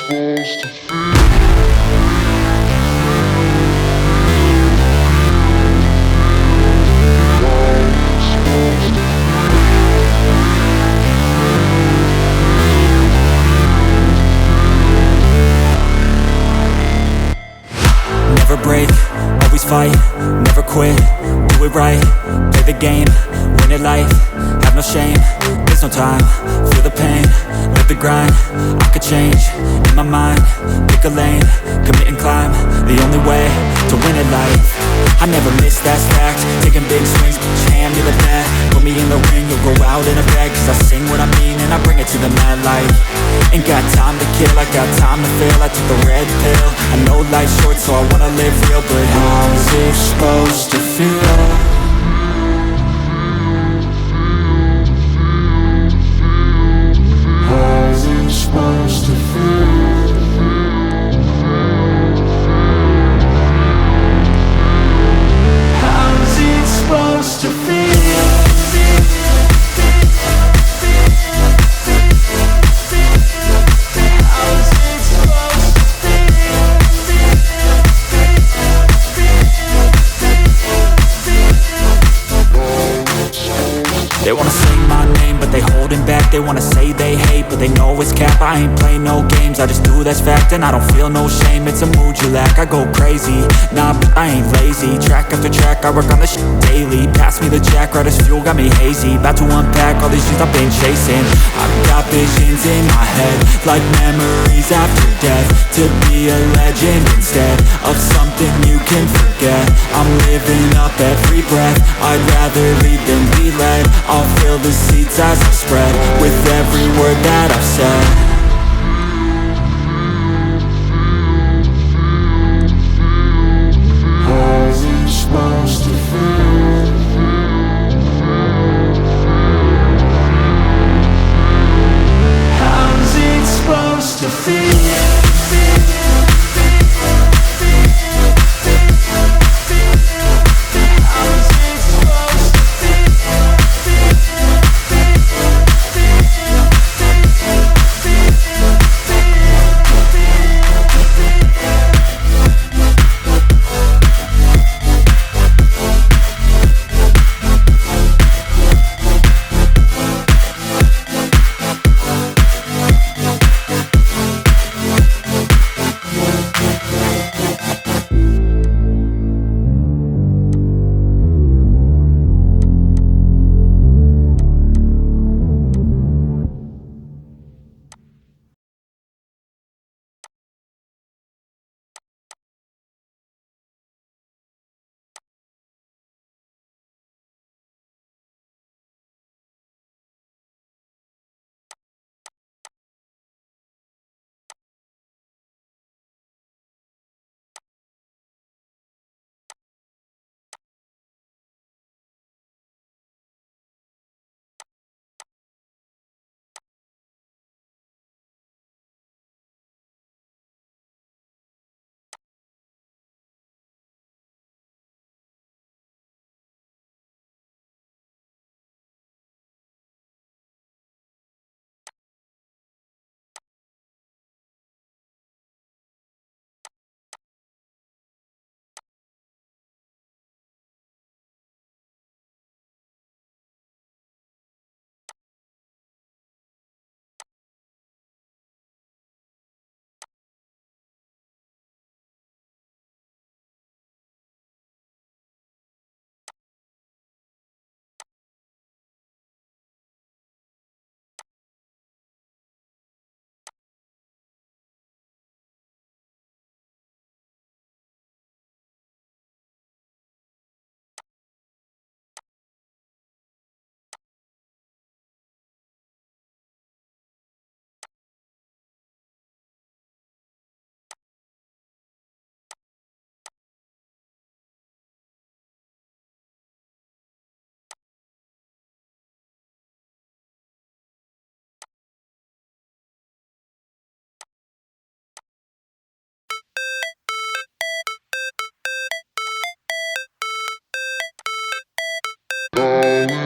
Never break, always fight, never quit, do it right, play the game, win it life, have no shame, there's no time, feel the pain, live the grind, I could change, in my mind, pick a lane, commit and climb, the only way to win it life, I never miss, that's fact, taking big swings, put your hand to the bat, put me in the ring, you'll go out in a bag, cause I sing what I mean and I bring it to the mad light, ain't got time to kill, I got time to feel, I took the red pill, I know life's short so I wanna live real, but how's it supposed to feel? How's it supposed to feel? How's it supposed to feel? They wanna say my name, but they holding back. They wanna say they hate, but they know it's cap. I ain't play no games, I just do that's fact. And I don't feel no shame, it's a mood you lack. I go crazy, nah, but I ain't lazy. Track after track, I work on this shit daily. Pass me the jack, right as fuel, got me hazy. About to unpack all these things I've been chasing. I've got visions in my head, like memories after death. To be a legend instead of something you can forget. I'm living up every breath, I'd rather lead than be led. I'll fill the seats as I spread with every word that I've said. How's it supposed to feel? How's it supposed to feel?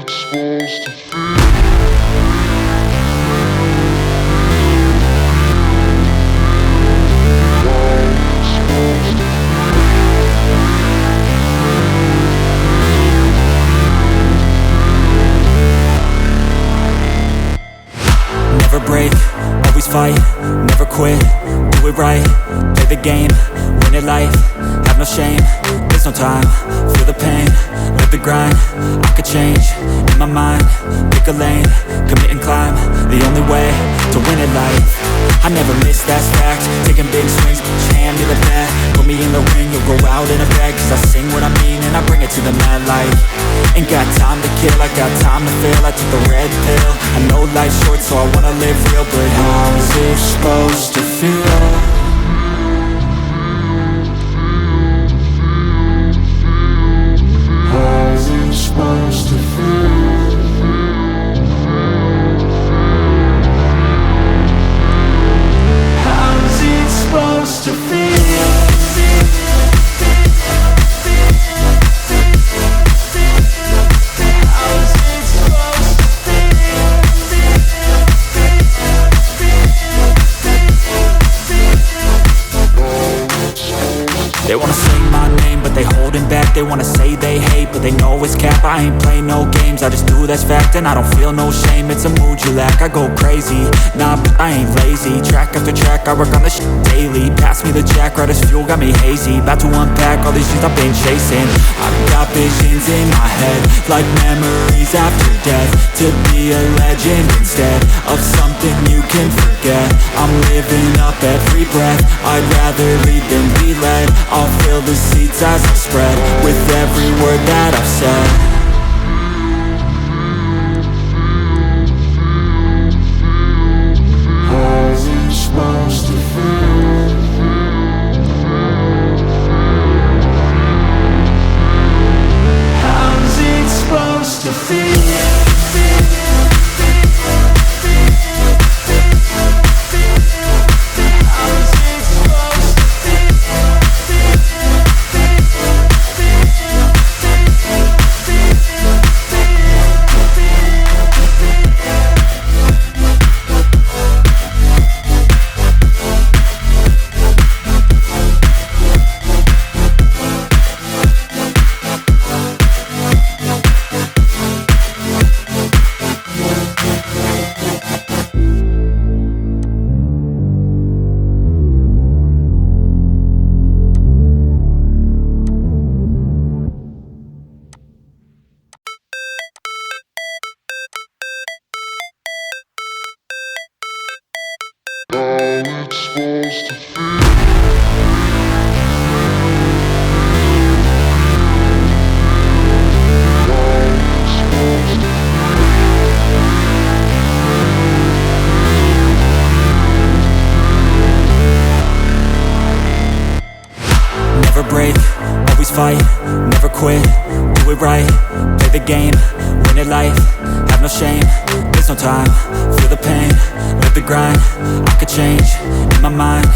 Supposed to feel. fight, never quit, do it right, play the game, win it life, have no shame, there's no time, feel the pain, live the grind, I could change, in my mind, pick a lane, commit and climb, the only way to win it life, I never miss, that's fact, taking big swings, hand me the bat, put me in the ring, you'll go out in a bag, cause I sing what I mean and I bring it to the mad light, ain't got time to kill, I got time to feel, I took the red pill, I know life's short so I wanna live real, but how's it supposed to feel? How's it supposed to feel? How's it supposed to feel? They wanna say my name, but they holding back. They wanna say they hate, but they know it's cap. I ain't play no games, I just do that's fact. And I don't feel no shame, it's a mood you lack. I go crazy, nah, but I ain't lazy. Track after track, I work on this shit daily. Pass me the jack, right as fuel, got me hazy. About to unpack all these things I've been chasing. I've got visions in my head, like memories after death. To be a legend instead of something you can forget. I'm living up every breath, I'd rather lead than be led. I'll fill the seats as I spread with every word that I've said. How's it supposed to feel? How's it supposed to feel? Never break, always fight, never quit, do it right, play the game, win it life, have no shame, there's no time, feel the pain, live the grind, I could change, in my mind,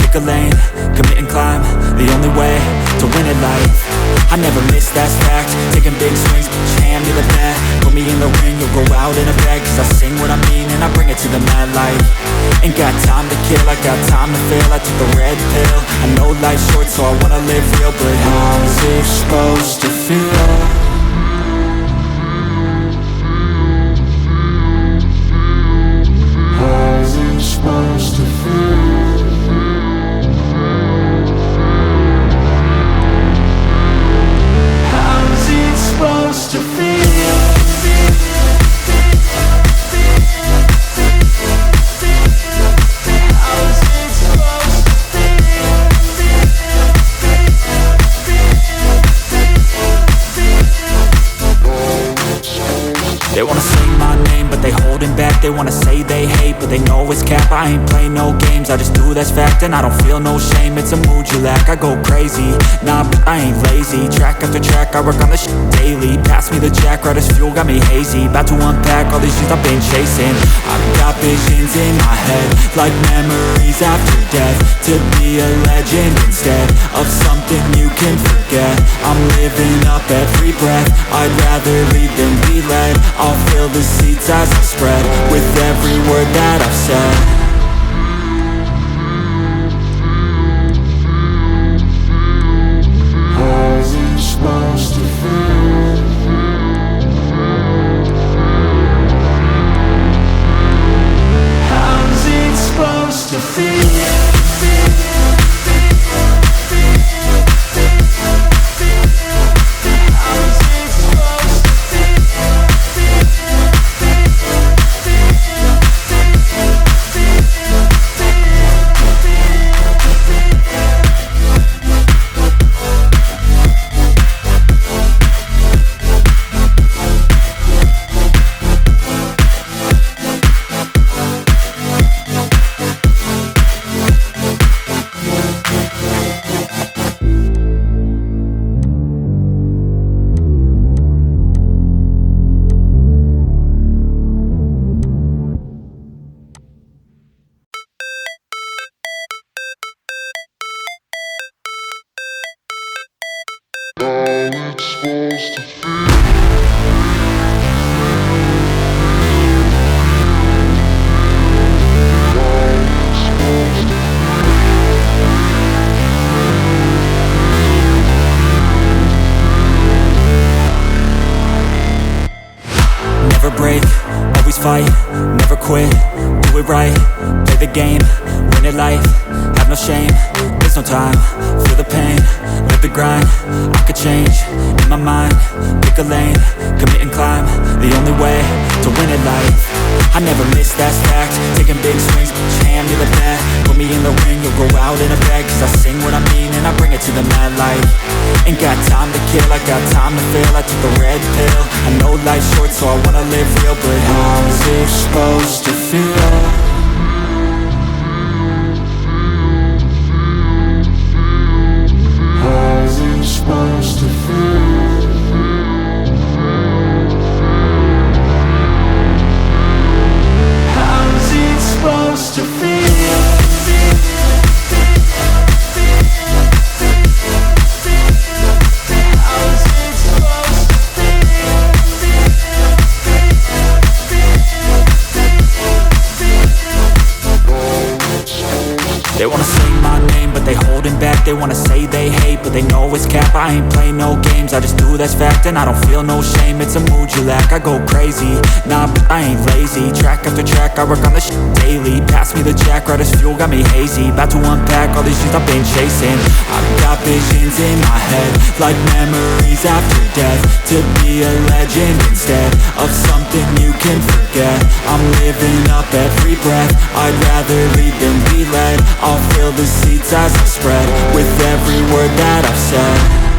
pick a lane, commit and climb, the only way to win it life, I never miss, that's fact, taking big swings, hand me the bat, put me in the ring, you'll go out in a bag, cause I sing what I mean and I bring it to the mad light, ain't got time to kill, I got time to feel, I took the red pill, I know life's short so I wanna live real, but how's it supposed to feel? How's it supposed to feel? How's it supposed to feel? They wanna say my name, but they holding back. They wanna say they hate, but they know it's cap. I ain't play no games, I just do that's fact. And I don't feel no shame, it's a mood you lack. I go crazy, nah, but I ain't lazy. Track after track, I work on this shit daily. Pass me the jack, right as fuel, got me hazy. About to unpack all these things I've been chasing. I've got visions in my head, like memories after death. To be a legend instead of something you can forget. I'm living up every breath, I'd rather lead than be led. I'll fill the seats as I spread with every word that I've said. How's it supposed to feel? How's it supposed to feel? never break, always fight, never quit, do it right, play the game, win it life, have no shame, there's no time, feel the pain, live the grind, I could change, in my mind, pick a lane, commit and climb, the only way to win at life. I never miss, that's fact, taking big swings, hand me the bat, put me in the ring, you'll go out in a bag, cause I sing what I mean and I bring it to the mad light. Ain't got time to kill, I got time to feel, I took the red pill, I know life's short so I wanna live real, but how's it supposed to feel? How's it supposed to feel? How's it supposed to feel? They wanna say my name, but they holding back. They wanna say they hate, but they know it's cap. I ain't play no games, I just do that's fact. And I don't feel no shame, it's a mood you lack. I go crazy, nah, but I ain't lazy. Track after track, I work on the shit daily. Pass me the jack, right as fuel, got me hazy. About to unpack all these things I've been chasing. I've got visions in my head, like memories after death. To be a legend instead of something you can forget. I'm living up every breath, I'd rather lead than be led. I'll fill the seats as I spread with every word that I've said.